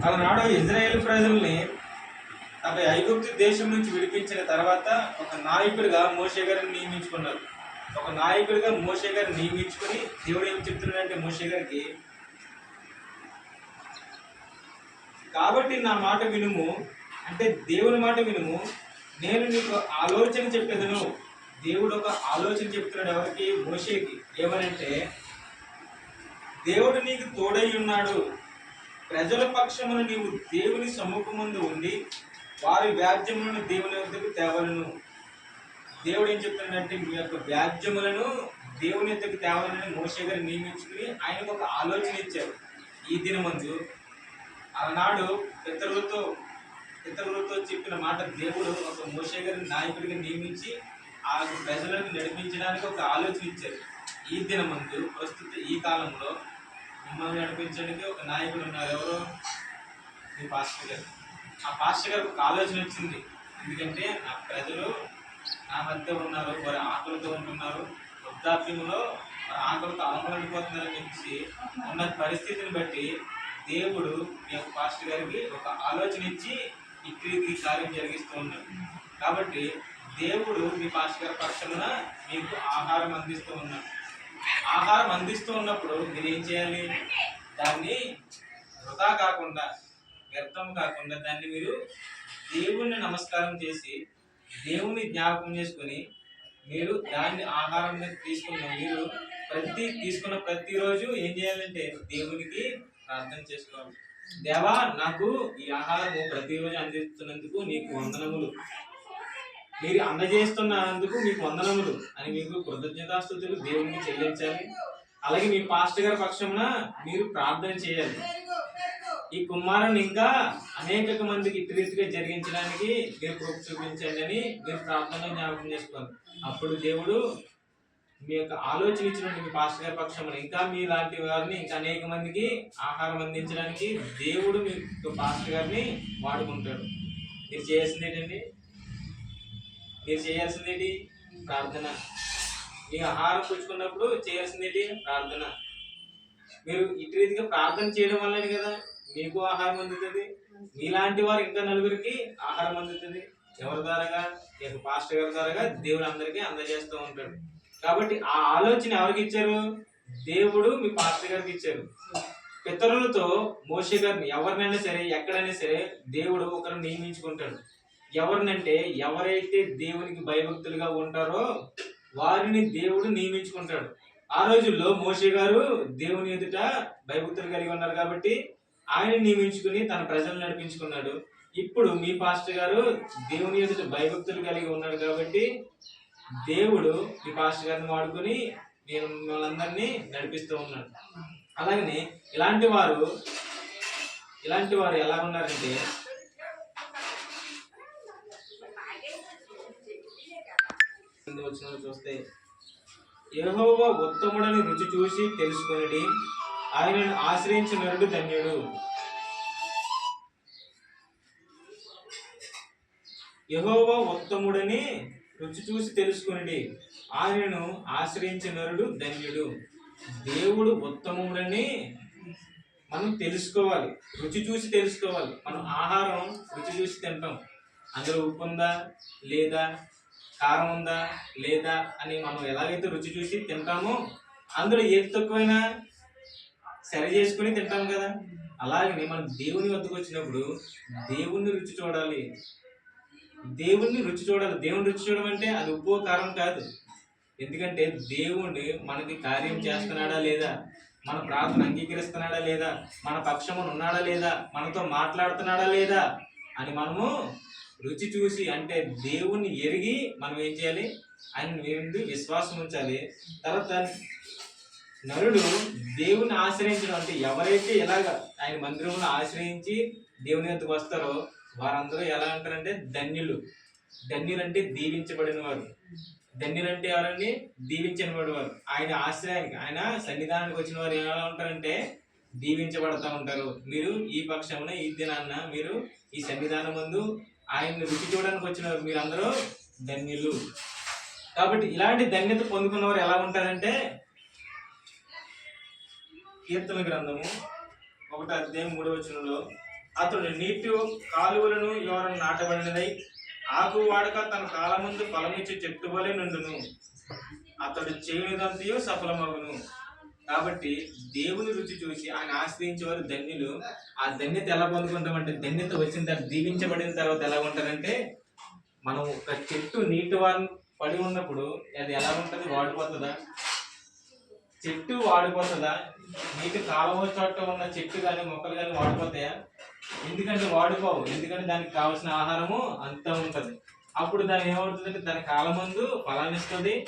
అలనాడు ఇజ్రాయేల్ ప్రజల్ని ఐగుప్తు దేశం నుంచి విడిపించిన తర్వాత ఒక నాయకుడిగా మోషే గారిని నియమించుకున్నారు. ఒక నాయకుడిగా మోషే గారిని నియమించుకొని దేవుడు ఏం చెప్తున్నాడంటే మోషే గారికి, కాబట్టి నా మాట వినుము, అంటే దేవుని మాట వినుము, నేను నీకు ఆలోచన చెప్పేదను. దేవుడు ఒక ఆలోచన చెప్తున్నాడు ఎవరికి? మోషేకి. ఏమనంటే, దేవుడు నీకు తోడై ఉన్నాడు, ప్రజల పక్షమును నీవు దేవుని సమ్ముఖముందు ఉండి వారి వ్యాజ్యములను దేవుని వద్దకు తేవలను. దేవుడు ఏం చెప్తున్నాడంటే, మీ యొక్క వ్యాజ్యములను దేవుని వద్దకు తేవాలని మోషే గారిని నియమించుకుని ఆయనకు ఒక ఆలోచన ఇచ్చారు. ఈ దినమందు ఆనాడు పితరులతో చెప్పిన మాట దేవుడు ఒక మోషే గారిని నాయకుడిగా నియమించి ఆ ప్రజలను నడిపించడానికి ఒక ఆలోచన ఇచ్చారు. ఈ దినమందు ప్రస్తుత ఈ కాలంలో మిమ్మల్ని నడిపించడానికి ఒక నాయకుడు ఉన్నారు. ఎవరు? మీ పాస్టర్ గారు. ఆ పాస్టర్ గారికి ఒక ఆలోచన వచ్చింది. ఎందుకంటే నా ప్రజలు నా మధ్య ఉన్నారు, వారి ఆకలితో ఉంటున్నారు, వృద్ధాప్యంలో వారి ఆకలితో అలమడిపోతున్నారని చెప్పి ఉన్న పరిస్థితిని బట్టి దేవుడు మీ యొక్క పాస్టర్ గారికి ఒక ఆలోచన ఇచ్చి ఈ కార్యం జరిగిస్తూ ఉన్నాడు. కాబట్టి దేవుడు మీ పాస్టర్ గారి పక్షమున మీకు ఆహారం అందిస్తూ ఉన్నాడు. ఆహారం అందిస్తూ ఉన్నప్పుడు మీరు ఏం చేయాలి? దాన్ని వృధా కాకుండా, వ్యర్థం కాకుండా దాన్ని మీరు దేవుణ్ణి నమస్కారం చేసి దేవుని జ్ఞాపకం చేసుకొని మీరు దాన్ని ఆహారం మీరు తీసుకున్న ప్రతిరోజు ఏం చేయాలంటే దేవునికి ప్రార్థన చేసుకోవాలి. దేవా, నాకు ఈ ఆహారము ప్రతిరోజు అందిస్తున్నందుకు నీకు వందనములు, మీరు అందజేస్తున్నందుకు మీకు వందనములు అని మీకు కృతజ్ఞతాస్తుతులు దేవునికి చెల్లించాలి. అలాగే మీ పాస్టర్ గారి పక్షమున మీరు ప్రార్థన చేయాలి. ఈ కుమారుని ఇంకా అనేక మందికి ఇటు రీతిగా జరిగించడానికి మీరు కృప చూపించండి అని మీరు ప్రార్థనలో జ్ఞాపకం చేసుకోవాలి. అప్పుడు దేవుడు మీ యొక్క ఆలోచన ఇచ్చినట్టు మీ పాస్టర్ గారి పక్షమున ఇంకా మీ లాంటి వారిని ఇంకా అనేక మందికి ఆహారం అందించడానికి దేవుడు మీ పాస్టర్ గారిని వాడుకుంటాడు. మీరు చేయాల్సింది ఏంటండి? మీరు చేయాల్సిందేంటి? ప్రార్థన. మీ ఆహారం పుచ్చుకున్నప్పుడు చేయాల్సిందేంటి? ప్రార్థన. మీరు ఇటు రీతిగా ప్రార్థన చేయడం వల్లనే కదా మీకు ఆహారం అందుతుంది. మీలాంటి వారు ఇంకా నలుగురికి ఆహారం అందుతుంది. ఎవరి ద్వారాగా? పాస్టర్ గారి ద్వారాగా దేవుడు అందరికీ అందజేస్తూ ఉంటాడు. కాబట్టి ఆ ఆలోచన ఎవరికి ఇచ్చారు? దేవుడు మీ పాస్టర్ గారికి ఇచ్చారు. పితరులతో మోషే గారిని ఎవరినైనా సరే ఎక్కడైనా సరే దేవుడు ఒకరిని నియమించుకుంటాడు. ఎవరినంటే ఎవరైతే దేవునికి భయభక్తులుగా ఉంటారో వారిని దేవుడు నియమించుకుంటాడు. ఆ రోజుల్లో మోషే గారు దేవుని ఎదుట భయభక్తులు కలిగి ఉన్నారు కాబట్టి ఆయన నియమించుకుని తన ప్రజలను నడిపించుకున్నాడు. ఇప్పుడు మీ పాస్టర్ గారు దేవుని ఎదుట భయభక్తులు కలిగి ఉన్నాడు కాబట్టి దేవుడు మీ పాస్టర్ గారిని వాడుకొని నేను మిమ్మల్ని నడిపిస్తూ ఉన్నాడు. అలాగనే ఇలాంటి వారు ఎలా ఉన్నారంటే, చూస్తే యెహోవా ఉత్తముడని రుచి చూసి తెలుసుకొనిడి, ఆయనను ఆశ్రయించిన నరుడు ధన్యుడు. యెహోవా ఉత్తముడని రుచి చూసి తెలుసుకొనిడి, ఆయనను ఆశ్రయించిన నరుడు ధన్యుడు. దేవుడు ఉత్తముడని మనం తెలుసుకోవాలి, రుచి చూసి తెలుసుకోవాలి. మనం ఆహారం రుచి చూసి తింటాం. అందులో ఉప్పు ఉందా లేదా, కారం ఉందా లేదా అని మనం ఎలాగైతే రుచి చూసి తింటామో అందులో ఏది తక్కువైనా సరి చేసుకుని తింటాం కదా. అలాగే మనం దేవుని వద్దకు వచ్చినప్పుడు దేవుణ్ణి రుచి చూడాలి. దేవుణ్ణి రుచి చూడడం అంటే అది ఉప్పు కారం కాదు. ఎందుకంటే దేవుణ్ణి మనకి కార్యం చేస్తున్నాడా లేదా, మన ప్రార్థన అంగీకరిస్తున్నాడా లేదా, మన పక్షమున ఉన్నాడా లేదా, మనతో మాట్లాడుతున్నాడా లేదా అని మనము రుచి చూసి, అంటే దేవుణ్ణి ఎరిగి మనం ఏం చేయాలి? ఆయన విశ్వాసం ఉంచాలి. తర్వాత నరుడు దేవుని ఆశ్రయించడం అంటే ఎవరైతే ఇలాగ ఆయన మందిరంలో ఆశ్రయించి దేవుని వద్దకు వస్తారో వారందరూ ఎలా అంటారంటే ధన్యులు. ధన్యులు అంటే దీవించబడిన వారు. ధన్యులు అంటే ఎవరండి? దీవించిన వారు. ఆయన ఆశ్రయానికి, ఆయన సన్నిధానానికి వచ్చిన వారు ఎలా ఉంటారంటే దీవించబడతా ఉంటారు. మీరు ఈ పక్షమున ఈ దినాన్న మీరు ఈ సన్నిధానం ముందు ఆయన్ని రుచి చూడడానికి వచ్చిన మీరందరూ ధన్యులు. కాబట్టి ఇలాంటి ధన్యత పొందుకున్నవారు ఎలా ఉంటారంటే, కీర్తన గ్రంథము 1 అధ్యాయం 3వ వచనంలో అతడు నీటి కాలువలను ఎవరు నాటబడినదై ఆకు వాడక తన కాలమందు ఫలమిచ్చి చెట్టు వలె నుండును. అతడు చేయునిదంతయు సఫలమగును. కాబట్టి దేవుని రుచి చూసి ఆయన ఆశ్రయించే వారు ధన్యులు. ఆ ధన్యత ఎలా పొందుకుంటామంటే, ధన్యత వచ్చిన తర్వాత, దీవించబడిన తర్వాత ఎలా ఉంటారంటే, మనం ఒక చెట్టు నీటి వారు పడి ఉన్నప్పుడు అది ఎలా ఉంటుంది? వాడిపోతుందా? చెట్టు వాడిపోతుందా? నీటి కాలువ చోట ఉన్న చెట్టు కానీ మొక్కలు కానీ వాడిపోతాయా? ఎందుకంటే వాడిపోవు. ఎందుకంటే దానికి కావాల్సిన ఆహారము అంతా ఉంటుంది. అప్పుడు దాని ఏమవుతుందంటే, దాని కాలమందు ఫలాన్ని ఇస్తుంది.